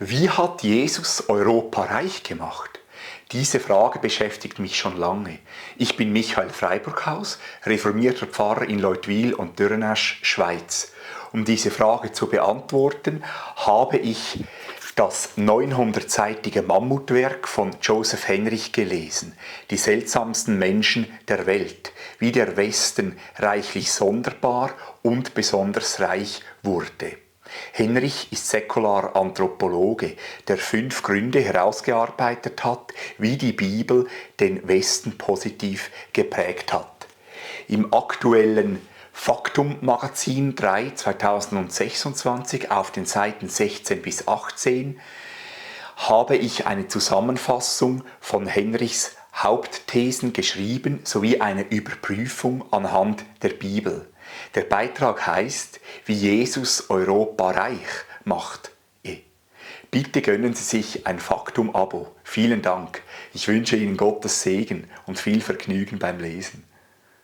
Wie hat Jesus Europa reich gemacht? Diese Frage beschäftigt mich schon lange. Ich bin Michael Freiburghaus, reformierter Pfarrer in Leutwil und Dürrenesch, Schweiz. Um diese Frage zu beantworten, habe ich das 900-seitige Mammutwerk von Joseph Henrich gelesen, Die seltsamsten Menschen der Welt, wie der Westen reichlich sonderbar und besonders reich wurde. Henrich ist säkularer Anthropologe, der 5 Gründe herausgearbeitet hat, wie die Bibel den Westen positiv geprägt hat. Im aktuellen Faktum-Magazin 3 2026 auf den Seiten 16 bis 18 habe ich eine Zusammenfassung von Henrichs Hauptthesen geschrieben sowie eine Überprüfung anhand der Bibel. Der Beitrag heißt, wie Jesus Europa reich macht. Bitte gönnen Sie sich ein Faktum-Abo. Vielen Dank. Ich wünsche Ihnen Gottes Segen und viel Vergnügen beim Lesen.